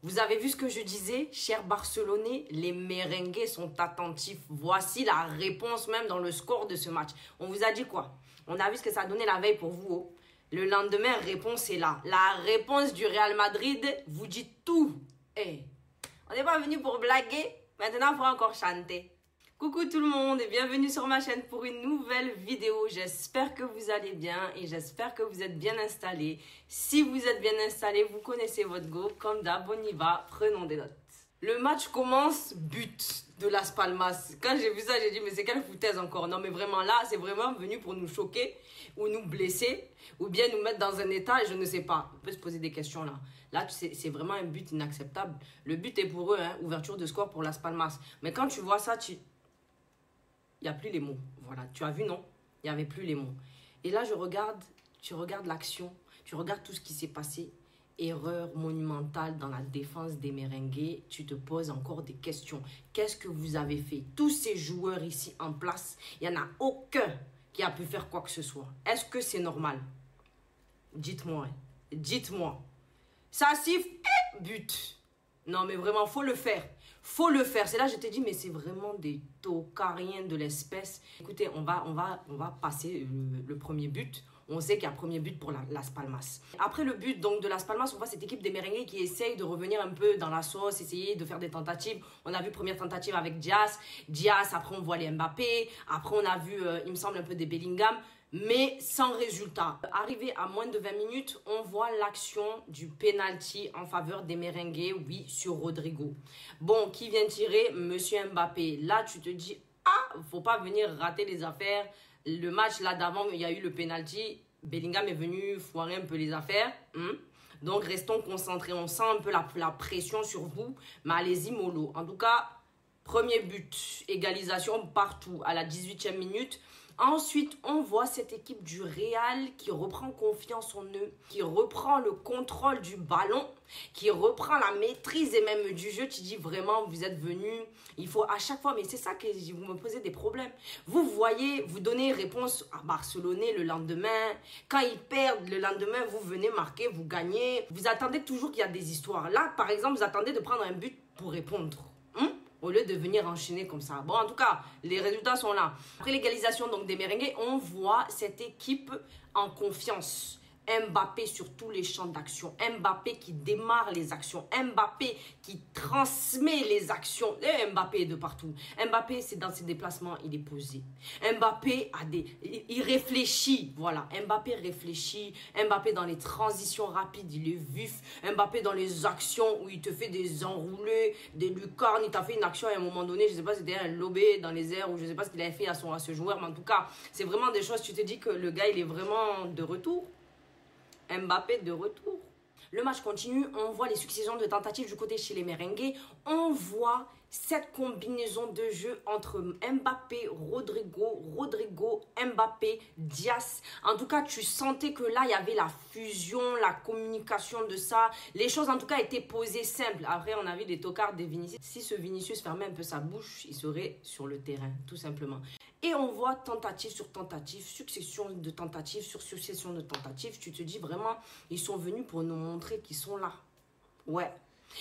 Vous avez vu ce que je disais, chers Barcelonais, les merengues sont attentifs. Voici la réponse même dans le score de ce match. On vous a dit quoi? On a vu ce que ça donnait la veille pour vous. Oh. Le lendemain, réponse est là. La réponse du Real Madrid vous dit tout. Hey, on n'est pas venu pour blaguer, maintenant il faut encore chanter. Coucou tout le monde et bienvenue sur ma chaîne pour une nouvelle vidéo. J'espère que vous allez bien et j'espère que vous êtes bien installés. Si vous êtes bien installés, vous connaissez votre go. Comme d'hab, on y va, prenons des notes. Le match commence, but de Las Palmas. Quand j'ai vu ça, j'ai dit mais c'est quelle foutaise encore. Non mais vraiment là, c'est vraiment venu pour nous choquer ou nous blesser ou bien nous mettre dans un état et je ne sais pas. On peut se poser des questions là. Là, c'est vraiment un but inacceptable. Le but est pour eux, hein, ouverture de score pour Las Palmas. Mais quand tu vois ça, il n'y a plus les mots. Voilà, tu as vu, non? Il n'y avait plus les mots. Et là, tu regardes l'action, tu regardes tout ce qui s'est passé. Erreur monumentale dans la défense des merengues. Tu te poses encore des questions. Qu'est-ce que vous avez fait? Tous ces joueurs ici en place, il n'y en a aucun qui a pu faire quoi que ce soit. Est-ce que c'est normal? Dites-moi, hein. Dites-moi. Ça siffle, but. Non, mais vraiment, faut le faire. Faut le faire. C'est là que je t'ai dit, mais c'est vraiment des tocariens de l'espèce. Écoutez, on va passer le premier but. On sait qu'il y a un premier but pour Las Palmas. Après le but donc de Las Palmas, on voit cette équipe des merengues qui essaye de revenir un peu dans la sauce, essayer de faire des tentatives. On a vu première tentative avec Diaz. Après on voit les Mbappé. Après on a vu, il me semble, un peu des Bellingham. Mais sans résultat. Arrivé à moins de 20 minutes, on voit l'action du penalty en faveur des merengues, oui, sur Rodrigo. Bon, qui vient tirer? Monsieur Mbappé. Là, tu te dis, ah, faut pas venir rater les affaires. Le match là d'avant, il y a eu le penalty. Bellingham est venu foirer un peu les affaires. Donc, restons concentrés. On sent un peu la pression sur vous. Mais allez-y, mollo. En tout cas, premier but, égalisation partout à la 18e minute. Ensuite, on voit cette équipe du Real qui reprend confiance en eux, qui reprend le contrôle du ballon, qui reprend la maîtrise et même du jeu. Tu dis vraiment, vous êtes venus, il faut à chaque fois, mais c'est ça que vous me posez des problèmes. Vous voyez, vous donnez réponse à Barcelonais le lendemain. Quand ils perdent le lendemain, vous venez marquer, vous gagnez. Vous attendez toujours qu'il y a des histoires. Là, par exemple, vous attendez de prendre un but pour répondre. Au lieu de venir enchaîner comme ça. Bon, en tout cas, les résultats sont là. Après l'égalisation donc des merengues, on voit cette équipe en confiance. Mbappé sur tous les champs d'action. Mbappé qui démarre les actions. Mbappé qui transmet les actions. Et Mbappé est de partout. Mbappé, c'est dans ses déplacements, il est posé. Mbappé il réfléchit. Voilà. Mbappé réfléchit. Mbappé dans les transitions rapides, il est vif. Mbappé dans les actions où il te fait des enroulés, des lucarnes. Il t'a fait une action à un moment donné. Je sais pas si c'était un lobé dans les airs ou je sais pas ce qu'il avait fait à ce joueur. Mais en tout cas, c'est vraiment des choses. Tu te dis que le gars, il est vraiment de retour. Mbappé de retour. Le match continue, on voit les successions de tentatives du côté chez les merengues. On voit cette combinaison de jeu entre Mbappé, Rodrigo, Mbappé, Diaz. En tout cas, tu sentais que là, il y avait la fusion, la communication de ça. Les choses, en tout cas, étaient posées simples. Après, on a vu les tocards des Vinicius. Si ce Vinicius fermait un peu sa bouche, il serait sur le terrain, tout simplement. Et on voit tentative sur tentative, succession de tentatives sur succession de tentatives. Tu te dis vraiment, ils sont venus pour nous montrer qu'ils sont là. Ouais.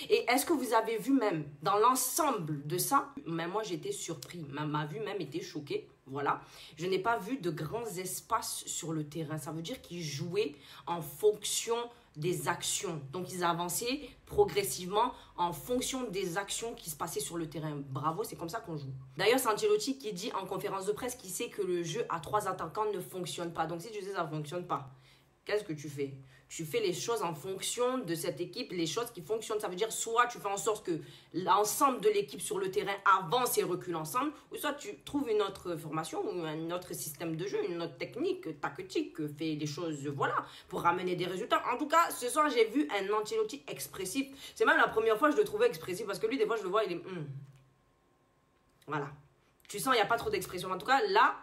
Et est-ce que vous avez vu même dans l'ensemble de ça? Mais moi, j'étais surpris. Ma vue même était choquée. Voilà. Je n'ai pas vu de grands espaces sur le terrain. Ça veut dire qu'ils jouaient en fonction des actions. Donc, ils avançaient progressivement en fonction des actions qui se passaient sur le terrain. Bravo, c'est comme ça qu'on joue. D'ailleurs, c'est Ancelotti qui dit en conférence de presse qu'il sait que le jeu à 3 attaquants ne fonctionne pas. Donc, si tu sais que ça ne fonctionne pas, qu'est-ce que tu fais? Tu fais les choses en fonction de cette équipe, les choses qui fonctionnent. Ça veut dire soit tu fais en sorte que l'ensemble de l'équipe sur le terrain avance et recule ensemble, ou soit tu trouves une autre formation ou un autre système de jeu, une autre technique, tactique, fait les choses, voilà, pour ramener des résultats. En tout cas, ce soir, j'ai vu un Ancelotti expressif. C'est même la première fois que je le trouvais expressif, parce que lui, des fois, je le vois, il est... Voilà. Tu sens, il n'y a pas trop d'expression. En tout cas, là...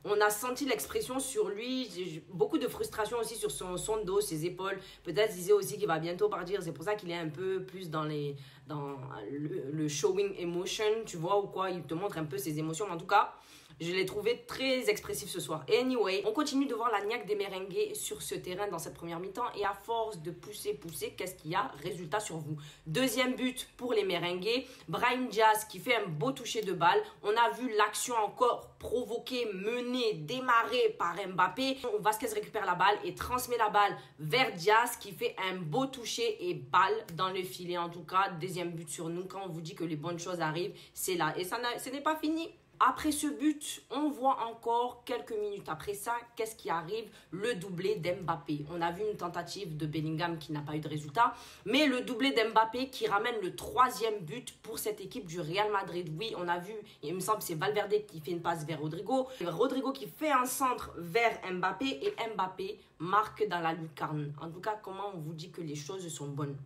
On a senti l'expression sur lui, beaucoup de frustration aussi sur son dos, ses épaules. Peut-être il disait aussi qu'il va bientôt partir. C'est pour ça qu'il est un peu plus dans le showing emotion, tu vois, ou quoi. Il te montre un peu ses émotions. Mais en tout cas, Je l'ai trouvé très expressif ce soir. Anyway, on continue de voir la niaque des merengues sur ce terrain dans cette première mi-temps. Et à force de pousser, qu'est-ce qu'il y a? Résultat sur vous. Deuxième but pour les merengues. Brahim Diaz qui fait un beau toucher de balle. On a vu l'action encore provoquée, menée, démarrée par Mbappé. Vasquez récupère la balle et transmet la balle vers Diaz qui fait un beau toucher et balle dans le filet. En tout cas, deuxième but sur nous. Quand on vous dit que les bonnes choses arrivent, c'est là. Et ce n'est pas fini. Après ce but, on voit encore quelques minutes après ça, qu'est-ce qui arrive? Le doublé d'Mbappé. On a vu une tentative de Bellingham qui n'a pas eu de résultat, mais le doublé d'Mbappé qui ramène le troisième but pour cette équipe du Real Madrid. Oui, on a vu, il me semble que c'est Valverde qui fait une passe vers Rodrigo. Rodrigo qui fait un centre vers Mbappé et Mbappé marque dans la lucarne. En tout cas, comment on vous dit que les choses sont bonnes?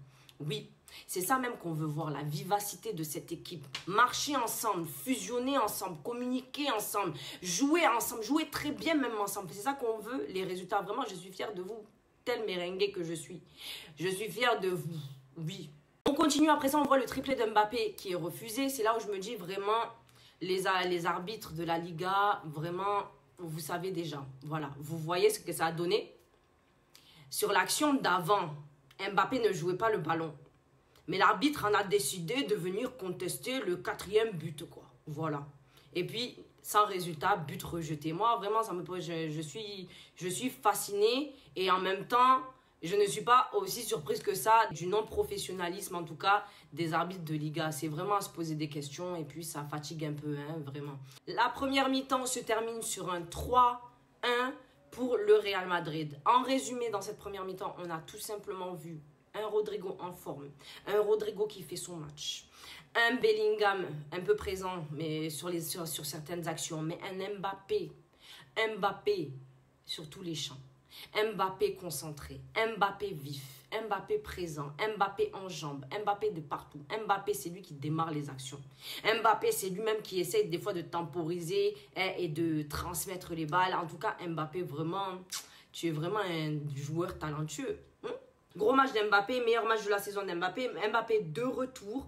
Oui, c'est ça même qu'on veut voir, la vivacité de cette équipe. Marcher ensemble, fusionner ensemble, communiquer ensemble, jouer très bien même ensemble. C'est ça qu'on veut, les résultats. Vraiment, je suis fière de vous, tel merengue que je suis. Je suis fière de vous, oui. On continue, après ça, on voit le triplé de Mbappé qui est refusé. C'est là où je me dis vraiment, les arbitres de la Liga, vraiment, vous savez déjà. Voilà, vous voyez ce que ça a donné. Sur l'action d'avant, Mbappé ne jouait pas le ballon. Mais l'arbitre en a décidé de venir contester le quatrième but, quoi. Voilà. Et puis, sans résultat, but rejeté. Moi, vraiment, ça me pose... Je suis fascinée. Et en même temps, je ne suis pas aussi surprise que ça du non-professionnalisme, en tout cas, des arbitres de Liga. C'est vraiment à se poser des questions. Et puis, ça fatigue un peu, hein, vraiment. La première mi-temps se termine sur un 3-1 pour le Real Madrid. En résumé, dans cette première mi-temps, on a tout simplement vu un Rodrigo en forme, un Rodrigo qui fait son match, un Bellingham un peu présent mais sur certaines actions, mais un Mbappé sur tous les champs, Mbappé concentré, Mbappé vif, Mbappé présent, Mbappé en jambes, Mbappé de partout. Mbappé, c'est lui qui démarre les actions. Mbappé, c'est lui-même qui essaye des fois de temporiser et de transmettre les balles. En tout cas, Mbappé, vraiment, tu es vraiment un joueur talentueux. Gros match d'Mbappé, meilleur match de la saison d'Mbappé. Mbappé de retour,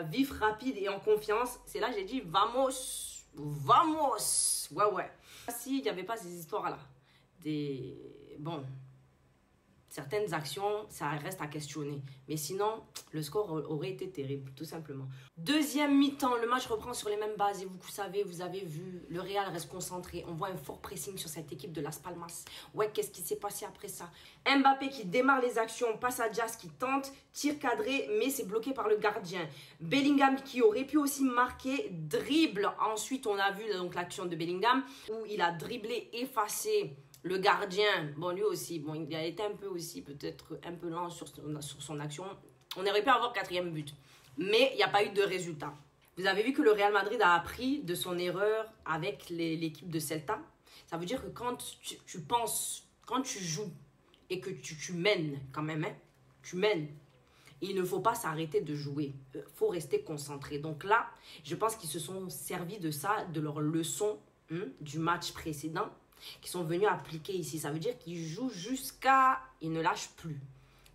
vif, rapide et en confiance. C'est là que j'ai dit, vamos, vamos. Ouais. S'il n'y avait pas ces histoires-là, bon, certaines actions, ça reste à questionner. Mais sinon, le score aurait été terrible, tout simplement. Deuxième mi-temps, le match reprend sur les mêmes bases. Et vous savez, vous avez vu, le Real reste concentré. On voit un fort pressing sur cette équipe de Las Palmas. Ouais, qu'est-ce qui s'est passé après ça? Mbappé qui démarre les actions, passe à Diaz qui tente, tir cadré, mais c'est bloqué par le gardien. Bellingham qui aurait pu aussi marquer, dribble. Ensuite, on a vu donc l'action de Bellingham où il a dribblé, effacé le gardien. Bon, lui aussi, bon, il a été un peu aussi, peut-être un peu lent sur son action. On aurait pu avoir quatrième but, mais il n'y a pas eu de résultat. Vous avez vu que le Real Madrid a appris de son erreur avec l'équipe de Celta. Ça veut dire que quand tu penses, quand tu joues et que tu mènes quand même, hein, tu mènes, il ne faut pas s'arrêter de jouer. Il faut rester concentré. Donc là, je pense qu'ils se sont servis de ça, de leur leçon du match précédent, qui sont venus appliquer ici. Ça veut dire qu'ils jouent jusqu'à... Ils ne lâchent plus.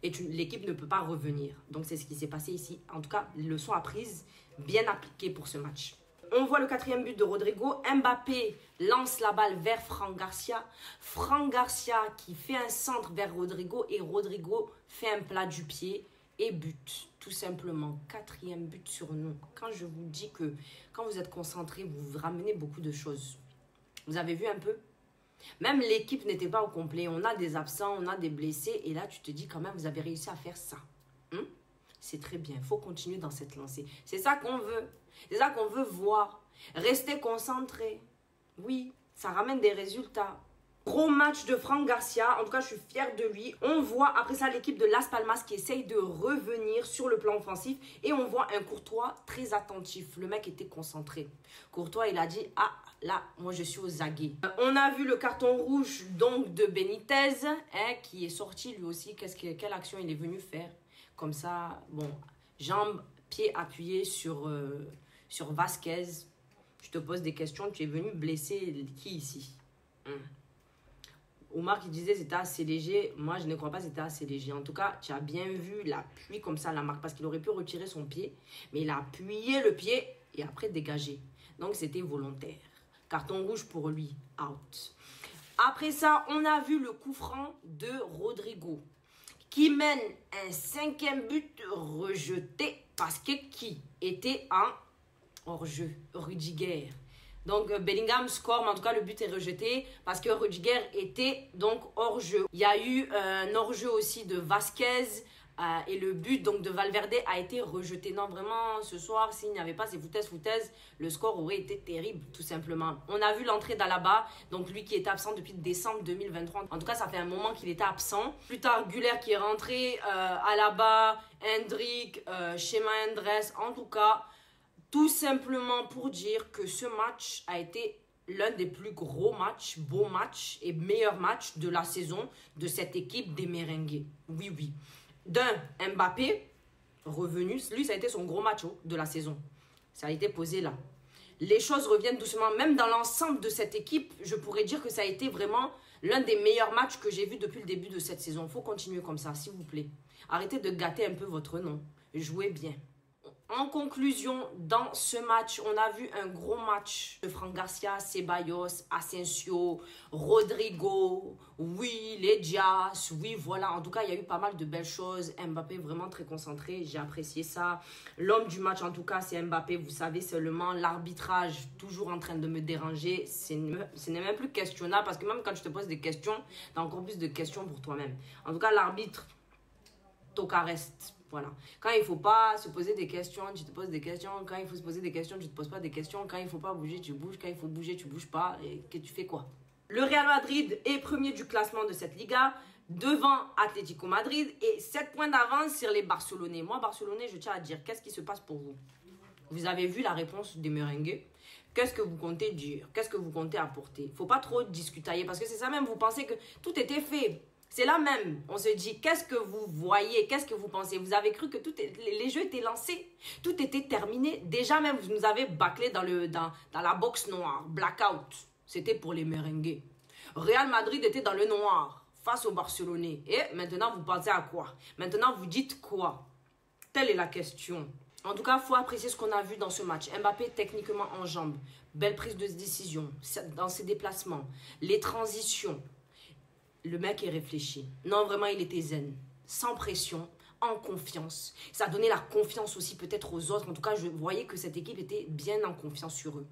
Et l'équipe ne peut pas revenir. Donc, c'est ce qui s'est passé ici. En tout cas, leçon apprise, bien appliquée pour ce match. On voit le quatrième but de Rodrigo. Mbappé lance la balle vers Fran Garcia. Fran Garcia qui fait un centre vers Rodrigo. Et Rodrigo fait un plat du pied et but. Tout simplement. Quatrième but sur nous. Quand je vous dis que quand vous êtes concentré, vous ramenez beaucoup de choses. Vous avez vu un peu? Même l'équipe n'était pas au complet. On a des absents, on a des blessés. Et là, tu te dis quand même, vous avez réussi à faire ça. C'est très bien. Il faut continuer dans cette lancée. C'est ça qu'on veut. C'est ça qu'on veut voir. Rester concentré. Oui, ça ramène des résultats. Gros match de Fran Garcia. En tout cas, je suis fière de lui. On voit après ça l'équipe de Las Palmas qui essaye de revenir sur le plan offensif. Et on voit un Courtois très attentif. Le mec était concentré. Courtois, il a dit, ah, là, moi, je suis aux aguets. On a vu le carton rouge donc de Benitez qui est sorti lui aussi. Quelle action il est venu faire? Comme ça, bon, jambes, pieds appuyés sur Vasquez. Je te pose des questions. Tu es venu blesser qui ici? Omar qui disait c'était assez léger. Moi, je ne crois pas que c'était assez léger. En tout cas, tu as bien vu l'appui comme ça, la marque. Parce qu'il aurait pu retirer son pied. Mais il a appuyé le pied et après dégagé. Donc, c'était volontaire. Carton rouge pour lui, out. Après ça, on a vu le coup franc de Rodrigo qui mène un 5e but rejeté parce que qui était en hors-jeu, Rudiger. Donc Bellingham score, mais en tout cas le but est rejeté parce que Rudiger était donc hors-jeu. Il y a eu un hors-jeu aussi de Vasquez et le but donc de Valverde a été rejeté. Non, vraiment, ce soir, s'il n'y avait pas ces foutaises, le score aurait été terrible, tout simplement. On a vu l'entrée d'Alaba, donc lui qui était absent depuis décembre 2023. En tout cas, ça fait un moment qu'il était absent. Plus tard, Güler qui est rentré, Alaba, Hendrick, Chema Andrés, en tout cas... Tout simplement pour dire que ce match a été l'un des plus gros matchs, beaux matchs et meilleurs matchs de la saison de cette équipe des Merengues. Oui, oui. Mbappé, revenu, lui ça a été son gros match de la saison. Ça a été posé là. Les choses reviennent doucement. Même dans l'ensemble de cette équipe, je pourrais dire que ça a été vraiment l'un des meilleurs matchs que j'ai vu depuis le début de cette saison. Il faut continuer comme ça, s'il vous plaît. Arrêtez de gâter un peu votre nom. Jouez bien. En conclusion, dans ce match, on a vu un gros match de Fran Garcia, Ceballos, Asensio, Rodrigo, oui, les Dias, oui, voilà. En tout cas, il y a eu pas mal de belles choses. Mbappé vraiment très concentré, j'ai apprécié ça. L'homme du match, en tout cas, c'est Mbappé. Vous savez seulement, l'arbitrage, toujours en train de me déranger. Ce n'est même plus questionnable parce que même quand je te pose des questions, tu as encore plus de questions pour toi-même. En tout cas, l'arbitre, toca reste. Voilà. Quand il ne faut pas se poser des questions, tu te poses des questions. Quand il faut se poser des questions, tu ne te poses pas des questions. Quand il ne faut pas bouger, tu bouges. Quand il faut bouger, tu ne bouges pas. Et que tu fais quoi? Le Real Madrid est premier du classement de cette Liga, devant Atlético Madrid et 7 points d'avance sur les Barcelonais. Moi, Barcelonais, je tiens à dire, qu'est-ce qui se passe pour vous? Vous avez vu la réponse des Merengues. Qu'est-ce que vous comptez dire? Qu'est-ce que vous comptez apporter? Il ne faut pas trop discutailler parce que c'est ça même, vous pensez que tout était fait. C'est là même, on se dit, qu'est-ce que vous voyez, qu'est-ce que vous pensez? Vous avez cru que les jeux étaient lancés, tout était terminé. Déjà même, vous nous avez bâclé dans la box noire, blackout. C'était pour les Merengues. Real Madrid était dans le noir, face aux Barcelonais. Et maintenant, vous pensez à quoi? Maintenant, vous dites quoi? Telle est la question. En tout cas, il faut apprécier ce qu'on a vu dans ce match. Mbappé techniquement en jambes, belle prise de décision dans ses déplacements, les transitions. Le mec est réfléchi. Non, vraiment, il était zen. Sans pression, en confiance. Ça donnait la confiance aussi peut-être aux autres. En tout cas, je voyais que cette équipe était bien en confiance sur eux.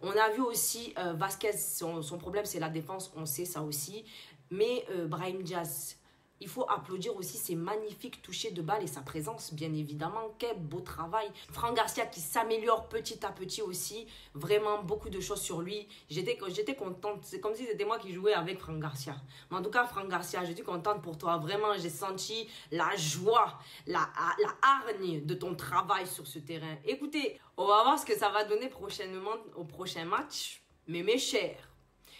On a vu aussi Vasquez, son problème, c'est la défense. On sait ça aussi. Mais Brahim Diaz... Il faut applaudir aussi ses magnifiques touchés de balle et sa présence, bien évidemment. Quel beau travail. Fran Garcia qui s'améliore petit à petit aussi. Vraiment, beaucoup de choses sur lui. J'étais contente. C'est comme si c'était moi qui jouais avec Fran Garcia. Mais en tout cas, Fran Garcia, je suis contente pour toi. Vraiment, j'ai senti la joie, la hargne de ton travail sur ce terrain. Écoutez, on va voir ce que ça va donner prochainement au prochain match. Mais mes chers,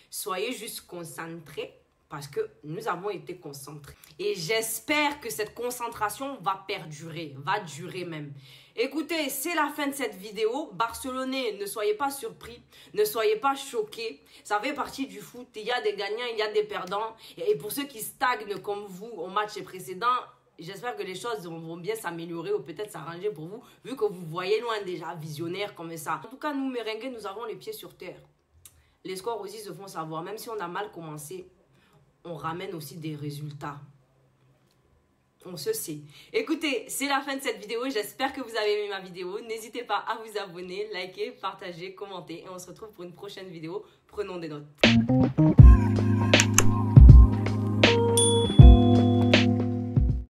soyez juste concentrés. Parce que nous avons été concentrés. Et j'espère que cette concentration va perdurer, va durer même. Écoutez, c'est la fin de cette vidéo. Barcelonais, ne soyez pas surpris, ne soyez pas choqués. Ça fait partie du foot. Il y a des gagnants, il y a des perdants. Et pour ceux qui stagnent comme vous au match précédent, j'espère que les choses vont bien s'améliorer ou peut-être s'arranger pour vous, vu que vous voyez loin déjà, visionnaire comme ça. En tout cas, nous, Merengues, nous avons les pieds sur terre. Les scores aussi se font savoir, même si on a mal commencé. On ramène aussi des résultats. On se sait. Écoutez, c'est la fin de cette vidéo. J'espère que vous avez aimé ma vidéo. N'hésitez pas à vous abonner, liker, partager, commenter. Et on se retrouve pour une prochaine vidéo. Prenons des notes.